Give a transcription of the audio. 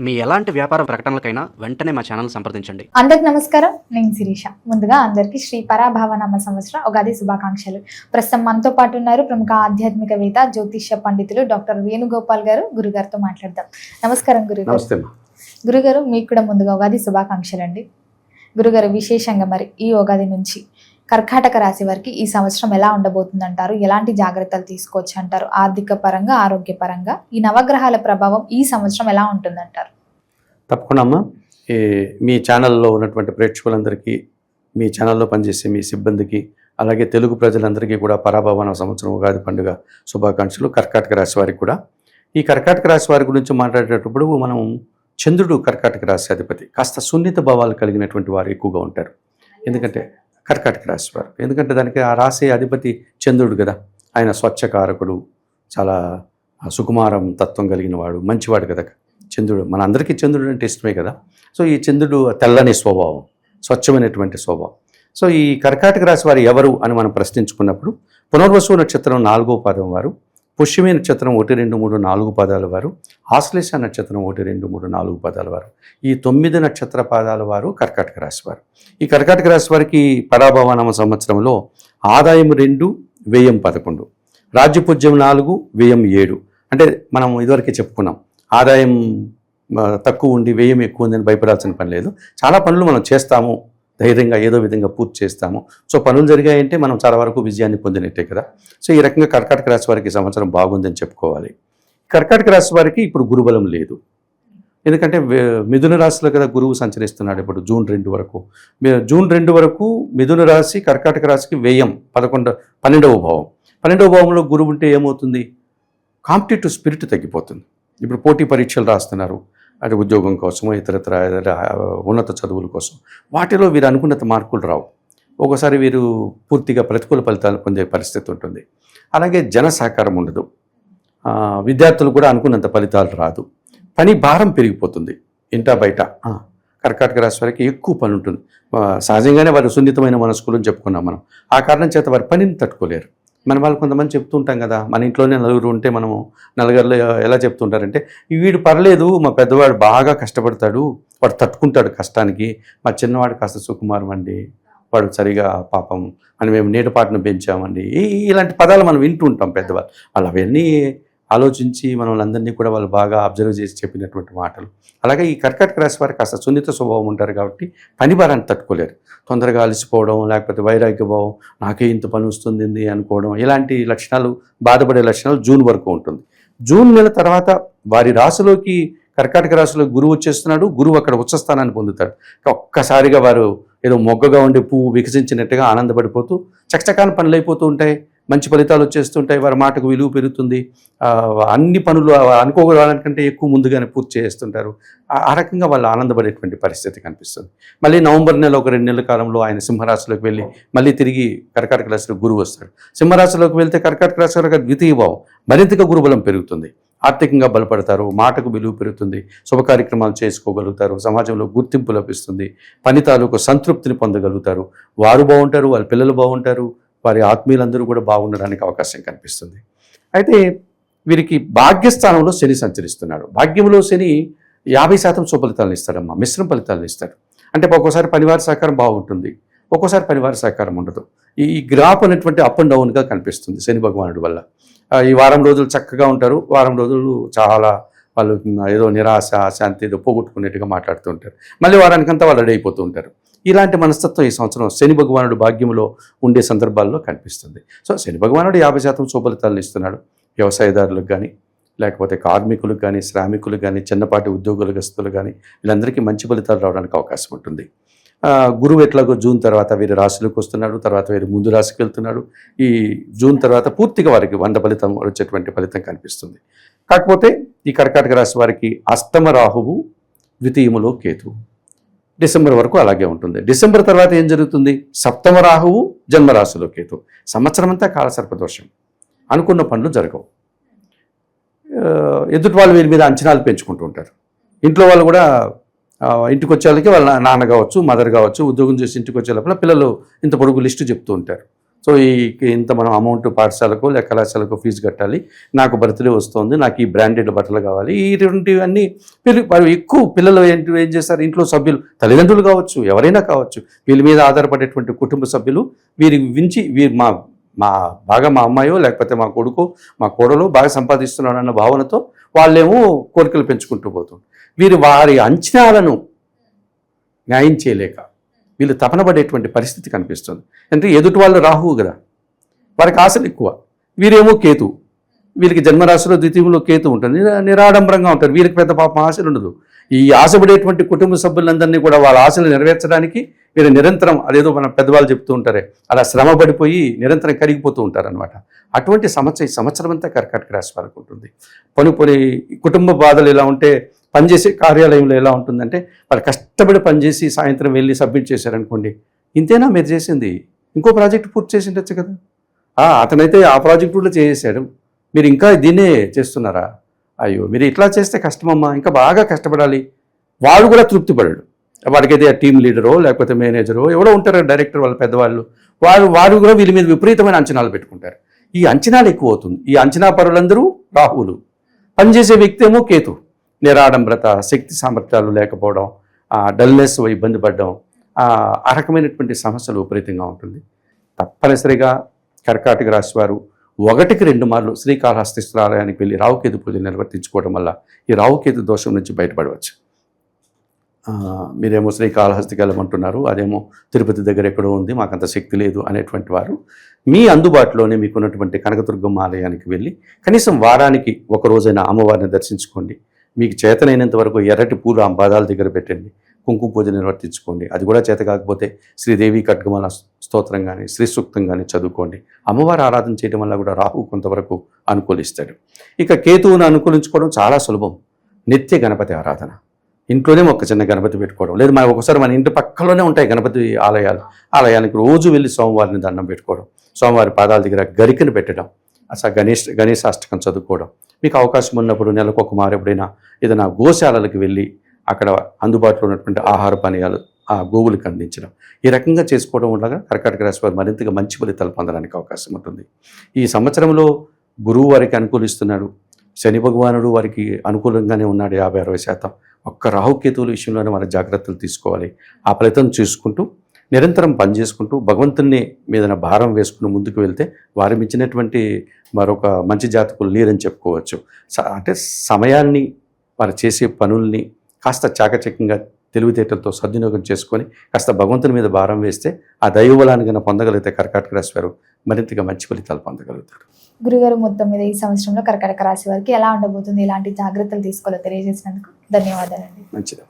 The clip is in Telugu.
మీ ఎలాంటి వ్యాపార ప్రకటనలకైనా వెంటనే మా ఛానల్ సంప్రదించండి. అందరికి నమస్కారం, నేను శిరీష. ముందుగా అందరికీ శ్రీ పరాభావనామ సంవత్సర ఉగాది శుభాకాంక్షలు. ప్రస్తుతం మనతో పాటు ఉన్నారు ప్రముఖ ఆధ్యాత్మికవేత్త, జ్యోతిష్య పండితులు డాక్టర్ వేణుగోపాల్ గారు. గురుగారితో మాట్లాడదాం. నమస్కారం గురుగారు. గురుగారు, మీకు కూడా ముందుగా ఉగాది శుభాకాంక్షలు అండి. గురుగారు, విశేషంగా మరి ఈ ఉగాది నుంచి కర్కాటక రాశి వారికి ఈ సంవత్సరం ఎలా ఉండబోతుందంటారు? ఎలాంటి జాగ్రత్తలు తీసుకోవచ్చు అంటారు? ఆర్థిక పరంగా, ఆరోగ్యపరంగా ఈ నవగ్రహాల ప్రభావం ఈ సంవత్సరం ఎలా ఉంటుందంటారు? తప్పకుండా అమ్మ, మీ ఛానల్లో ఉన్నటువంటి ప్రేక్షకులందరికీ, మీ ఛానల్లో పనిచేసే మీ సిబ్బందికి, అలాగే తెలుగు ప్రజలందరికీ కూడా పరాభవన సంవత్సరం ఉగాది పండుగ శుభాకాంక్షలు. కర్కాటక రాశి వారికి కూడా. ఈ కర్కాటక రాశి వారి గురించి మాట్లాడేటప్పుడు మనం చంద్రుడు కర్కాటక రాశి అధిపతి, కాస్త సున్నిత భావాలు కలిగినటువంటి వారు ఎక్కువగా ఉంటారు. ఎందుకంటే కర్కాటక రాశి వారు, ఎందుకంటే దానికి ఆ రాశి అధిపతి చంద్రుడు కదా. ఆయన స్వచ్ఛకారకుడు, చాలా సుకుమారం తత్వం కలిగిన వాడు, మంచివాడు కదా చంద్రుడు. మన అందరికీ చంద్రుడు అంటే ఇష్టమే కదా. సో ఈ చంద్రుడు తెల్లని స్వభావం, స్వచ్ఛమైనటువంటి స్వభావం. సో ఈ కర్కాటక రాశి వారు ఎవరు అని మనం ప్రశ్నించుకున్నప్పుడు, పునర్వసు నక్షత్రం 4వ పాదం వారు, పుష్యమి నక్షత్రం 1, 2, 3, 4 పాదాల వారు, ఆశ్లేష నక్షత్రం 1, 2, 3, 4 పాదాల వారు, ఈ 9 నక్షత్ర పాదాల వారు కర్కాటక రాశి వారు. ఈ కర్కాటక రాశి వారికి పరాభవనామ సంవత్సరంలో ఆదాయం 2, వ్యయం 11, రాజ్యపూజ్యం 4, వ్యయం 7. అంటే మనం ఇదివరకే చెప్పుకున్నాం, ఆదాయం తక్కువ ఉండి వ్యయం ఎక్కువ ఉందని భయపడాల్సిన పని లేదు. చాలా పనులు మనం చేస్తాము, ధైర్యంగా ఏదో విధంగా పూర్తి చేస్తాము. సో పనులు జరిగాయంటే మనం చాలా వరకు విజయాన్ని పొందినట్టే కదా. సో ఈ రకంగా కర్కాటక రాశి వారికి సంవత్సరం బాగుందని చెప్పుకోవాలి. కర్కాటక రాశి వారికి ఇప్పుడు గురుబలం లేదు. ఎందుకంటే మిథున రాశిలో కదా గురువు సంచరిస్తున్నాడు ఇప్పుడు జూన్ 2 వరకు. జూన్ 2 వరకు మిథున రాశి కర్కాటక రాశికి వ్యయం 12వ భావం. 12వ భావంలో గురువు ఉంటే ఏమవుతుంది? కాంపిటేటివ్ స్పిరిట్ తగ్గిపోతుంది. ఇప్పుడు పోటీ పరీక్షలు రాస్తున్నారు, అది ఉద్యోగం కోసమో ఇతరత్ర ఉన్నత చదువుల కోసం, వాటిలో వీరు అనుకున్నంత మార్కులు రావు. ఒకసారి వీరు పూర్తిగా ప్రతికూల ఫలితాలు పొందే పరిస్థితి ఉంటుంది. అలాగే జన సహకారం ఉండదు, విద్యార్థులు కూడా అనుకున్నంత ఫలితాలు రాదు, పని భారం పెరిగిపోతుంది. ఇంటా బయట కర్కాటక రాశి వారికి ఎక్కువ పని ఉంటుంది. సహజంగానే వారు సున్నితమైన మనస్కులు అని చెప్పుకున్నాం మనం. ఆ కారణం చేత వారి పనిని తట్టుకోలేరు. మన వాళ్ళు కొంతమంది చెప్తూ ఉంటాం కదా, మన ఇంట్లోనే నలుగురు ఉంటే మనము నలుగురిలో ఎలా చెప్తుంటారంటే, వీడు పర్లేదు, మా పెద్దవాడు బాగా కష్టపడతాడు, వాడు తట్టుకుంటాడు కష్టానికి, మా చిన్నవాడు కాస్త సుకుమారం అండి, వాడు సరిగా పాపం అని మేము నీటపాటును పెంచామండి. ఇలాంటి పదాలు మనం వింటూ ఉంటాం పెద్దవాళ్ళు. వాళ్ళు అవన్నీ ఆలోచించి మనల్ని కూడా వాళ్ళు బాగా అబ్జర్వ్ చేసి చెప్పినటువంటి మాటలు. అలాగే ఈ కర్కాటక రాశి వారికి కాస్త సున్నిత స్వభావం ఉంటారు కాబట్టి పని భారాన్ని తట్టుకోలేరు. తొందరగా అలసిపోవడం, లేకపోతే వైరాగ్య భావం, నాకే ఇంత పని వస్తుంది అనుకోవడం, ఇలాంటి లక్షణాలు, బాధపడే లక్షణాలు జూన్ వరకు ఉంటుంది. జూన్ నెల తర్వాత వారి రాశిలోకి, కర్కాటక రాశిలో గురువు వచ్చేస్తున్నాడు. గురువు అక్కడ ఉచ్చస్థానాన్ని పొందుతాడు. ఒక్కసారిగా వారు ఏదో మొగ్గగా ఉండే పువ్వు వికసించినట్టుగా ఆనందపడిపోతూ చకచకాన పనులు అయిపోతూ ఉంటాయి, మంచి ఫలితాలు వచ్చేస్తుంటాయి, వారి మాటకు విలువ పెరుగుతుంది, అన్ని పనులు అనుకోవడానికంటే ఎక్కువ ముందుగానే పూర్తి చేస్తుంటారు. ఆ రకంగా వాళ్ళు ఆనందపడేటువంటి పరిస్థితి కనిపిస్తుంది. మళ్ళీ నవంబర్ నెల ఒక 2 నెలల కాలంలో ఆయన సింహరాశిలోకి వెళ్ళి మళ్ళీ తిరిగి కర్కాటక రాశిలో గురువు వస్తాడు. సింహరాశిలోకి వెళ్తే కర్కాటక రాశి వారికి ద్వితీయ భావం, మరింతగా గురుబలం పెరుగుతుంది, ఆర్థికంగా బలపడతారు, మాటకు విలువ పెరుగుతుంది, శుభ కార్యక్రమాలు చేసుకోగలుగుతారు, సమాజంలో గుర్తింపు లభిస్తుంది, పని తాలూకు సంతృప్తిని పొందగలుగుతారు, వారు బాగుంటారు, వాళ్ళ పిల్లలు బాగుంటారు, వారి ఆత్మీయులందరూ కూడా బాగుండడానికి అవకాశం కనిపిస్తుంది. అయితే వీరికి భాగ్యస్థానంలో శని సంచరిస్తున్నాడు. భాగ్యంలో శని 50% సుఫలితాలను ఇస్తాడమ్మా, మిశ్రమ ఫలితాలను ఇస్తాడు. అంటే ఒక్కోసారి పనివారి సహకారం బాగుంటుంది, ఒక్కోసారి పనివారి సహకారం ఉండదు. ఈ గ్రాఫ్ అనేటువంటి అప్ అండ్ డౌన్గా కనిపిస్తుంది శని భగవానుడి వల్ల. ఈ వారం రోజులు చక్కగా ఉంటారు, వారం రోజులు చాలా వాళ్ళు ఏదో నిరాశ, శాంతి ఏదో పోగొట్టుకునేట్టుగా మాట్లాడుతూ ఉంటారు, మళ్ళీ వారానికంతా వాళ్ళు రెడీ అయిపోతూ ఉంటారు. ఇలాంటి మనస్తత్వం ఈ సంవత్సరం శని భగవానుడు భాగ్యంలో ఉండే సందర్భాల్లో కనిపిస్తుంది. సో శని భగవానుడు 50% శుభఫలితాలను ఇస్తున్నాడు. వ్యవసాయదారులకు కానీ, లేకపోతే కార్మికులకు కానీ, శ్రామికులకు కానీ, చిన్నపాటి ఉద్యోగస్తులు కానీ, వీళ్ళందరికీ మంచి ఫలితాలు రావడానికి అవకాశం ఉంటుంది. గురువు ఎట్లాగో జూన్ తర్వాత వీరి రాశిలోకి వస్తున్నాడు, తర్వాత వీరి ముందు రాశికి వెళ్తున్నాడు. ఈ జూన్ తర్వాత పూర్తిగా వారికి 100 ఫలితం వచ్చేటువంటి ఫలితం కనిపిస్తుంది. కాకపోతే ఈ కర్కాటక రాశి వారికి అష్టమ రాహువు, ద్వితీయములో కేతువు, డిసెంబర్ వరకు అలాగే ఉంటుంది. డిసెంబర్ తర్వాత ఏం జరుగుతుంది? సప్తమ రాహువు, జన్మరాశిలో కేతు. సంవత్సరం అంతా కాలసర్పదోషం, అనుకున్న పనులు జరగవు. ఎదుటి వాళ్ళు వీరి మీద అంచనాలు పెంచుకుంటూ ఉంటారు. ఇంట్లో వాళ్ళు కూడా ఇంటికి వచ్చే వాళ్ళకి వాళ్ళ నాన్న కావచ్చు, మదర్ కావచ్చు, ఉద్యోగం చేసి ఇంటికి వచ్చే లోపల పిల్లలు ఇంత పొడుగు లిస్టు చెప్తూ ఉంటారు. సో ఇంత మనం అమౌంట్ పాఠశాలకు లేక కళాశాలకు ఫీజు కట్టాలి, నాకు బర్త్డే వస్తుంది, నాకు ఈ బ్రాండెడ్ బట్టలు కావాలి, ఇటువంటివన్నీ వాళ్ళు ఎక్కువ పిల్లలు ఏం చేస్తారు, ఇంట్లో సభ్యులు తల్లిదండ్రులు కావచ్చు, ఎవరైనా కావచ్చు, వీళ్ళ మీద ఆధారపడేటువంటి కుటుంబ సభ్యులు వీరు మా బాగా మా అమ్మాయో లేకపోతే మా కొడుకో మా కోడలో బాగా సంపాదిస్తున్నాడు అన్న భావనతో వాళ్ళేమో కోరికలు పెంచుకుంటూ పోతారు. వారి అంచనాలను న్యాయం చేయలేక వీళ్ళు తపన పడేటువంటి పరిస్థితి కనిపిస్తుంది. అంటే ఎదుటి వాళ్ళు రాహువు కదా, వారికి ఆశలు ఎక్కువ, వీరేమో కేతు, వీరికి జన్మరాశిలో ద్వితీయంలో కేతు ఉంటుంది, నిరాడంబరంగా ఉంటారు, వీరికి పెద్ద పాపం ఆశలు ఉండదు. ఈ ఆశపడేటువంటి కుటుంబ సభ్యులందరినీ కూడా వాళ్ళ ఆశలు నెరవేర్చడానికి వీరు నిరంతరం అదేదో మన పెద్దవాళ్ళు చెప్తూ ఉంటారే అలా శ్రమ పడిపోయి నిరంతరం కరిగిపోతూ ఉంటారనమాట. అటువంటి సంవత్సరం అంతా కర్కాటక రాశి వారికి ఉంటుంది. పని కుటుంబ బాధలు ఎలా ఉంటే పనిచేసే కార్యాలయంలో ఎలా ఉంటుందంటే వాళ్ళు కష్టపడి పనిచేసి సాయంత్రం వెళ్ళి సబ్మిట్ చేశారనుకోండి, ఇంతేనా మీరు చేసింది, ఇంకో ప్రాజెక్ట్ పూర్తి చేసి ఉండొచ్చు కదా, అతనైతే ఆ ప్రాజెక్ట్ కూడా చేసేసాడు, మీరు ఇంకా దీన్నే చేస్తున్నారా, అయ్యో మీరు ఇట్లా చేస్తే కష్టమమ్మా, ఇంకా బాగా కష్టపడాలి. వాడు కూడా తృప్తి పడాడు, వాడికైతే ఆ టీం లీడరో లేకపోతే మేనేజరో ఎవరో ఉంటారు డైరెక్టర్ వాళ్ళ పెద్దవాళ్ళు, వారు కూడా వీళ్ళ మీద విపరీతమైన అంచనాలు పెట్టుకుంటారు. ఈ అంచనాలు ఎక్కువ అవుతుంది. ఈ అంచనా పరులందరూ రాహువులు, పనిచేసే వ్యక్తి ఏమో కేతు, నిరాడంబరత, శక్తి సామర్థ్యాలు లేకపోవడం, డల్నెస్ ఇబ్బంది పడడం, ఆ రకమైనటువంటి సమస్యలు విపరీతంగా ఉంటుంది. తప్పనిసరిగా కర్కాటక రాశి వారు 1కి 2 మార్లు శ్రీకాళహస్తీశ్వర ఆలయానికి వెళ్ళి రావుకేతు పూజ నిర్వర్తించుకోవడం వల్ల ఈ రావుకేతు దోషం నుంచి బయటపడవచ్చు. మీరేమో శ్రీకాళహస్తికి వెళ్ళమంటున్నారు, అదేమో తిరుపతి దగ్గర ఎక్కడో ఉంది, మాకంత శక్తి లేదు అనేటువంటి వారు మీ అందుబాటులోనే మీకున్నటువంటి కనకదుర్గమ్మ ఆలయానికి వెళ్ళి కనీసం వారానికి ఒక రోజైనా అమ్మవారిని దర్శించుకోండి. మీకు చేతనైనంత వరకు ఎర్రటి పూలు ఆ పాదాల దగ్గర పెట్టండి, కుంకుమ పూజ నిర్వర్తించుకోండి. అది కూడా చేత కాకపోతే శ్రీదేవి ఖడ్గమాల స్తోత్రం కానీ శ్రీ సూక్తం కానీ చదువుకోండి. అమ్మవారి ఆరాధన చేయడం వల్ల కూడా రాహు కొంతవరకు అనుకూలిస్తాడు. ఇక కేతువును అనుకూలించుకోవడం చాలా సులభం. నిత్య గణపతి ఆరాధన, ఇంట్లోనే ఒక చిన్న గణపతి పెట్టుకోవడం, లేదు ఒకసారి మన ఇంటి పక్కలోనే ఉంటాయి గణపతి ఆలయానికి రోజు వెళ్ళి సోమవారిని దండం పెట్టుకోవడం, సోమవారి పాదాల దగ్గర గరికను పెట్టడం, అసలు గణేశాష్టకం చదువుకోవడం. మీకు అవకాశం ఉన్నప్పుడు నెలకు ఒక మారు ఎప్పుడైనా ఏదైనా గోశాలలకు వెళ్ళి అక్కడ అందుబాటులో ఉన్నటువంటి ఆహార పానీయాలు ఆ గోవులకు అందించడం, ఈ రకంగా చేసుకోవడం వల్ల కర్కాటక రాశి వారు మరింతగా మంచి ఫలితాలు పొందడానికి అవకాశం ఉంటుంది. ఈ సంవత్సరంలో గురువు వారికి అనుకూలిస్తున్నాడు, శని భగవానుడు వారికి అనుకూలంగానే ఉన్నాడు 50-60%. ఒక్క రాహుకేతువుల విషయంలోనే వారి జాగ్రత్తలు తీసుకోవాలి. ఆ ఫలితం చూసుకుంటూ నిరంతరం పనిచేసుకుంటూ భగవంతుని మీద భారం వేసుకుని ముందుకు వెళ్తే వారి మించినటువంటి మరొక మంచి జాతకులు లేరని చెప్పుకోవచ్చు. అంటే సమయాన్ని వారు చేసే పనుల్ని కాస్త చాకచక్యంగా తెలివితేటలతో సద్వినియోగం చేసుకొని కాస్త భగవంతుని మీద భారం వేస్తే ఆ దైవబలాన్ని కన్నా పొందగలిగితే కర్కాటక రాశి వారు మరింతగా మంచి ఫలితాలు పొందగలుగుతారు. గురుగారు, మొత్తం మీద ఈ సంవత్సరంలో కర్కాటక రాశి వారికి ఎలా ఉండబోతుంది, ఎలాంటి జాగ్రత్తలు తీసుకోవాలో తెలియజేసినందుకు ధన్యవాదాలండి. మంచిది.